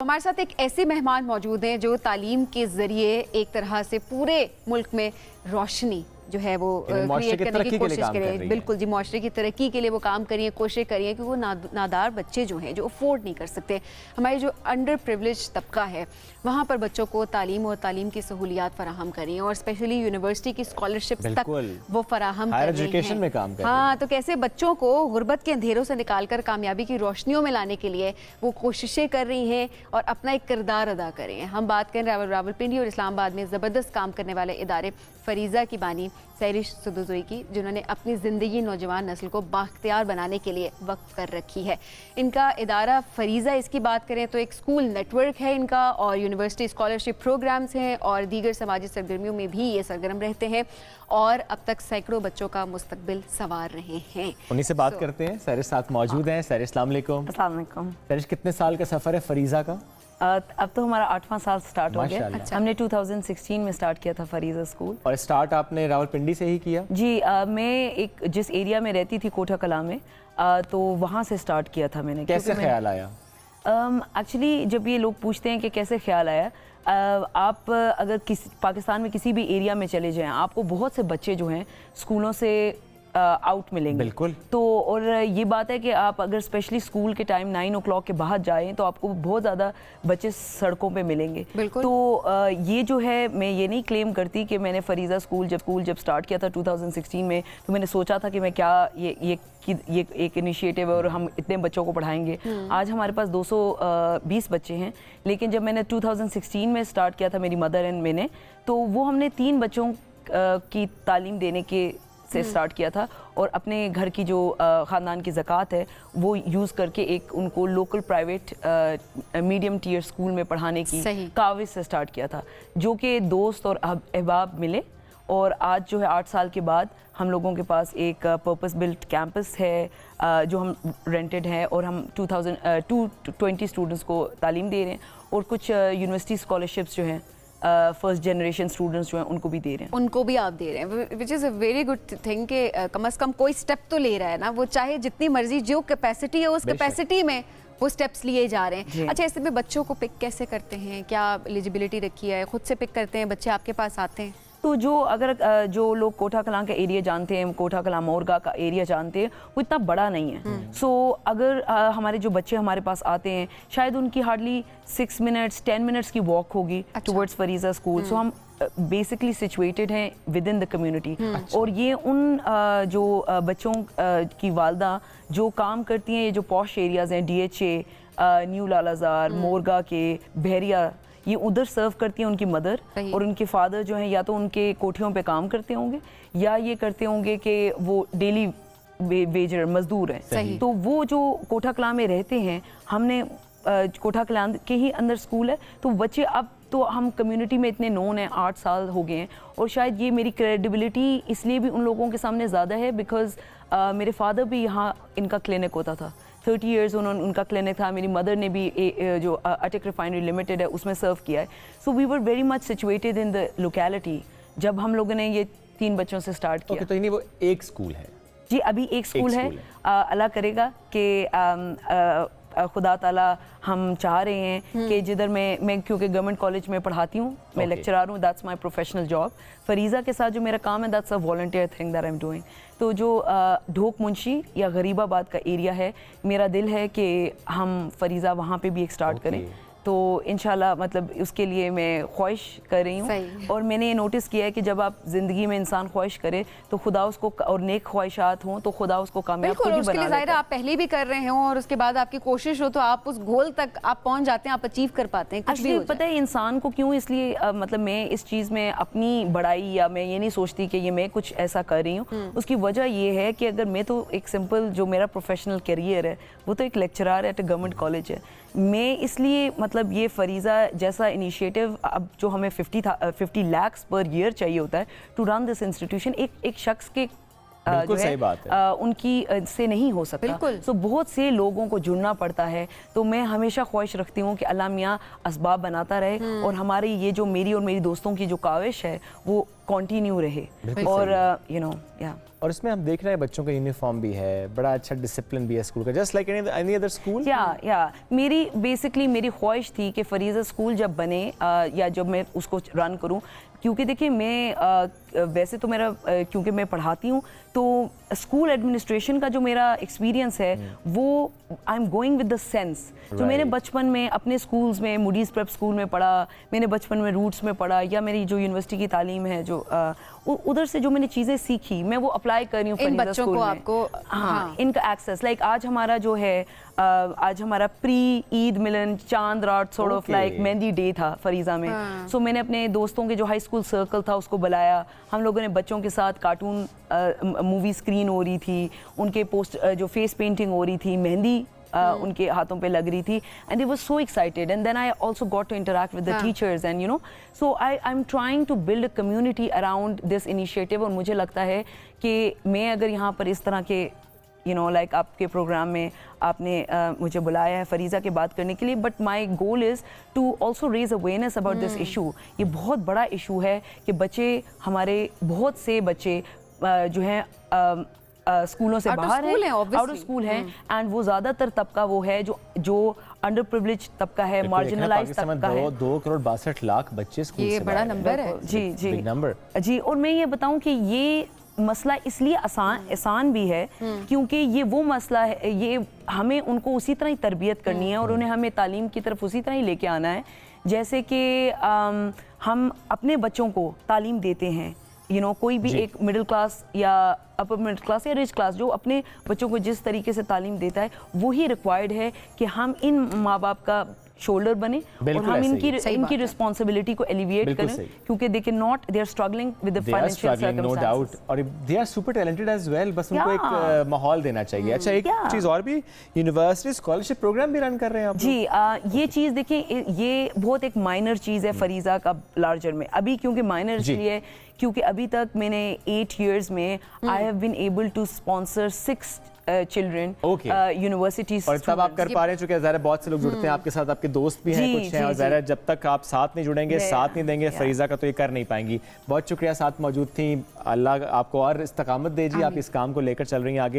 हमारे साथ एक ऐसे मेहमान मौजूद हैं जो तालीम के ज़रिए एक तरह से पूरे मुल्क में रोशनी जो है वो क्रिएट करने की कोशिश करें। बिल्कुल जी, मुआशरे की तरक्की के लिए वो काम करिए, कोशिश करिए कि वो नादार बच्चे जो हैं जो अफोर्ड नहीं कर सकते, हमारे जो अंडर प्रिविलेज तबका है वहाँ पर बच्चों को तालीम और तालीम की सहूलियात फराहम करिए और स्पेशली यूनिवर्सिटी की स्कॉलरशिप तक वो फराहम कर रहे हैं। हाँ, तो कैसे बच्चों को गुर्बत के अंधेरों से निकाल कर कामयाबी की रोशनियों में लाने के लिए वो कोशिशें कर रही हैं और अपना एक किरदार अदा कर रही हैं। हम बात करें रावलपिंडी और इस्लामाबाद में ज़बरदस्त काम करने वाले इदारे फरीज़ा की बानी सैरिश सुदुज़ोई की, जिन्होंने अपनी ज़िंदगी नौजवान नस्ल को बाख्तियार बनाने के लिए वक्फ कर रखी है। इनका इदारा फरीज़ा, इसकी बात करें तो एक स्कूल नेटवर्क है इनका और यूनिवर्सिटी स्कॉलरशिप प्रोग्राम्स हैं और दीगर समाजी सरगर्मियों में भी ये सरगर्म रहते हैं और अब तक सैकड़ों बच्चों का मुस्तकबिल संवार रहे हैं। उन्हीं से बात करते हैं। सैरिश साथ मौजूद हैं। सैरिश, अस्सलाम वालेकुम। अस्सलाम वालेकुम। सैरिश, कितने साल का सफ़र है फरीज़ा का? अब तो हमारा 8वां साल स्टार्ट हो गया। अच्छा। हमने 2016 में स्टार्ट किया था फरीज़ा स्कूल। और स्टार्ट आपने रावलपिंडी से ही किया? जी, मैं जिस एरिया में रहती थी कोठा कलां में, तो वहाँ से स्टार्ट किया था मैंने। कैसे ख्याल आया? एक्चुअली जब ये लोग पूछते हैं कि कैसे ख्याल आया, आप अगर पाकिस्तान में किसी भी एरिया में चले जाएं, आपको बहुत से बच्चे जो हैं स्कूलों से आउट मिलेंगे। बिल्कुल। तो और ये बात है कि आप अगर स्पेशली स्कूल के टाइम 9 o'clock के बाद जाएं तो आपको बहुत ज़्यादा बच्चे सड़कों पे मिलेंगे। बिल्कुल। तो ये जो है, मैं ये नहीं क्लेम करती कि मैंने फरीज़ा स्कूल जब स्टार्ट किया था 2016 में, तो मैंने सोचा था कि मैं क्या ये एक इनिशिएटिव है और हम इतने बच्चों को पढ़ाएंगे। आज हमारे पास 220 बच्चे हैं, लेकिन जब मैंने 2016 में स्टार्ट किया था मेरी मदर एंड मैंने, तो वो हमने 3 बच्चों की तालीम देने के से स्टार्ट किया था और अपने घर की जो ख़ानदान की ज़कात है वो यूज़ करके एक उनको local private medium tier school में पढ़ाने की काविश से स्टार्ट किया था, जो कि दोस्त और अहबाब मिले। और आज जो है 8 साल के बाद हम लोगों के पास एक पर्पस बिल्ट कैंपस है जो हम रेंटेड है और हम 220 स्टूडेंट्स को तालीम दे रहे हैं और कुछ यूनिवर्सिटी स्कॉलरशिप्स जो हैं फर्स्ट जनरेशन स्टूडेंट्स जो हैं उनको भी दे रहे हैं। उनको भी आप दे रहे हैं, which is a very good thing कि कम से कम कोई स्टेप तो ले रहा है ना, वो चाहे जितनी मर्जी जो कैपेसिटी है उस कैपेसिटी में वो स्टेप्स लिए जा रहे हैं। अच्छा, ऐसे में बच्चों को पिक कैसे करते हैं? क्या एलिजिबिलिटी रखी है? खुद से पिक करते हैं बच्चे, आपके पास आते हैं? तो जो लोग कोठा कलां का एरिया जानते हैं, कोठा कलां मोरगा का एरिया जानते हैं, वो इतना बड़ा नहीं है। सो अगर हमारे जो बच्चे हमारे पास आते हैं, शायद उनकी हार्डली 6 मिनट्स 10 मिनट्स की वॉक होगी टुवर्ड्स फरीज़ा स्कूल। सो हम बेसिकली सिचुएटेड हैं विद इन द कम्युनिटी। और ये उन जो बच्चों की वालदा जो काम करती हैं, ये जो पॉश एरियाज़ हैं, DHA, न्यू लालाजार, मोरगा के, बहरिया, ये उधर सर्व करती हैं उनकी मदर, और उनके फादर जो हैं या तो उनके कोठियों पे काम करते होंगे या ये करते होंगे कि वो डेली वेजर मजदूर हैं। तो वो जो कोठा कलां में रहते हैं, हमने कोठा कलां के ही अंदर स्कूल है, तो बच्चे अब तो हम कम्युनिटी में इतने नोन हैं, 8 साल हो गए हैं। और शायद ये मेरी क्रेडिबिलिटी इसलिए भी उन लोगों के सामने ज़्यादा है बिकॉज मेरे फादर भी यहाँ इनका क्लिनिक होता था, 30 इयर्स उनका क्लिनिक था। मेरी मदर ने भी जो अटिक रिफाइनरी लिमिटेड है उसमें सर्व किया है। So we were very much situated in the locality जब हम लोगों ने ये 3 बच्चों से स्टार्ट किया। तो नहीं, वो एक स्कूल है जी, अभी एक स्कूल है। अल्लाह करेगा कि खुदा ताला हम चाह रहे हैं कि जिधर मैं क्योंकि गवर्नमेंट कॉलेज में पढ़ाती हूँ, मैं लेक्चरर हूँ, दैट्स माय प्रोफेशनल जॉब। फरीज़ा के साथ जो मेरा काम है, that's a volunteer thing that I am doing. तो जो ढोक मुंशी या गरीबाबाद का एरिया है, मेरा दिल है कि हम फरीज़ा वहाँ पे भी एक स्टार्ट करें। तो इंशाल्लाह मतलब उसके लिए मैं ख्वाहिश कर रही हूँ। और मैंने ये नोटिस किया है कि जब आप ज़िंदगी में इंसान ख्वाहिश करे तो खुदा उसको, और नेक ख्वाहिशात हों तो खुदा उसको कामयाब खुद ही बना देता है। आप पहले भी कर रहे हो और उसके बाद आपकी कोशिश हो तो आप उस गोल तक आप पहुँच जाते हैं, आप अचीव कर पाते हैं। कुछ भी पता है इंसान को क्यों, इसलिए मतलब मैं इस चीज़ में अपनी बड़ाई या मैं ये नहीं सोचती कि ये मैं कुछ ऐसा कर रही हूँ। उसकी वजह ये है कि अगर मैं तो एक सिंपल जो मेरा प्रोफेशनल करियर है वो तो एक lecturer at a government college है। मैं इसलिए मतलब ये फरीज़ा जैसा इनिशिएटिव, अब जो हमें 50 lakhs पर ईयर चाहिए होता है टू रन दिस इंस्टीट्यूशन, एक शख्स के बिल्कुल जो सही बात है। उनकी से नहीं हो सकता। बिल्कुल। तो बहुत से लोगों को जुड़ना पड़ता है। तो मैं हमेशा ख्वाहिश रखती हूँ कि अल्लाह मियाँ असबाब बनाता रहे और हमारी ये जो मेरी और मेरी दोस्तों की जो काविश है वो कंटिन्यू रहे। और यू नो या और इसमें हम देख रहे हैं बच्चों का यूनिफॉर्म भी है, बड़ा अच्छा डिसिप्लिन भी है स्कूल का, just like any other school. या मेरी बेसिकली मेरी ख्वाहिश थी कि फरीज़ा स्कूल जब बने या जब मैं उसको रन करूं, क्योंकि देखिए मैं वैसे तो मेरा क्योंकि मैं पढ़ाती हूँ तो स्कूल एडमिनिस्ट्रेशन का जो मेरा एक्सपीरियंस है वो I am going with the sense. जो मैंने बचपन में अपने स्कूल्स में मूडीज़ प्रेप स्कूल में पढ़ा, मैंने बचपन में रूट्स में पढ़ा, या मेरी जो यूनिवर्सिटी की तालीम है जो उधर से जो मैंने चीज़ें सीखी मैं वो अप्लाई कर रही हूँ इन फरीज़ा बच्चों स्कूल को में। आपको हाँ, इनका एक्सेस लाइक आज हमारा जो है आज हमारा प्री ईद मिलन चांद रात sort of like mehndi day था फरीज़ा में। सो मैंने अपने दोस्तों के जो हाई स्कूल सर्कल था उसको बुलाया, हम लोगों ने बच्चों के साथ कार्टून मूवी स्क्रीन हो रही थी, उनके पोस्ट जो फेस पेंटिंग हो रही थी, मेहंदी उनके हाथों पे लग रही थी, and they were so excited and then I also got to interact with the teachers and you know so I am trying to build a community around this initiative. और मुझे लगता है कि मैं अगर यहाँ पर इस तरह के यू नो लाइक आपके प्रोग्राम में आपने मुझे बुलाया है फरीज़ा के बात करने के लिए, but my goal is to also raise awareness about this issue. ये बहुत बड़ा इशू है कि बच्चे हमारे बहुत से बच्चे जो हैं स्कूलों से बाहर है, आउट ऑफ स्कूल है, एंड वो ज़्यादातर तबका वो है जो अंडर प्रिविलेज तबका है, मार्जिनलाइज तबका है। 2,62,00,000 बच्चे स्कूल से ये बड़ा नंबर है। जी जी नंबर जी। और मैं ये बताऊं कि ये मसला इसलिए आसान भी है क्योंकि ये वो मसला है, ये हमें उनको उसी तरह ही तरबियत करनी है और उन्हें हमें तालीम की तरफ उसी तरह ही लेके आना है जैसे कि हम अपने बच्चों को तालीम देते हैं। यू नो कोई भी एक मिडिल क्लास या अपर मिडिल क्लास या रिच क्लास जो अपने बच्चों को जिस तरीके से तालीम देता है वही रिक्वायर्ड है कि हम इन माँ बाप का शोल्डर बने और हम इनकी रिस्पॉन्सिबिलिटी को एलिविएट करें क्योंकि they can not, they are struggling with the financial circumstances, no doubt, और they are super talented as well, बस उनको एक माहौल देना चाहिए। अच्छा, एक चीज और भी, यूनिवर्सिटी स्कॉलरशिप प्रोग्राम भी रन कर रहे हैं आप जी। ये चीज देखिए, ये बहुत एक माइनर चीज है फरीज़ा का लार्जर में। अभी क्योंकि माइनर इसलिए क्योंकि अभी तक मैंने 8 years में I have been able to sponsor 6 children university. और तब आप कर पा रहे हैं क्योंकि ज़रा बहुत से लोग जुड़ते हैं आपके साथ, आपके दोस्त भी हैं कुछ हैं, और ज़रा जब तक आप साथ नहीं जुड़ेंगे, साथ नहीं देंगे फरीज़ा का, तो ये कर नहीं पाएंगी। बहुत शुक्रिया साथ मौजूद थी। अल्लाह आपको और इस्तकामत दे जी, आप इस काम को लेकर चल रही हैं आगे।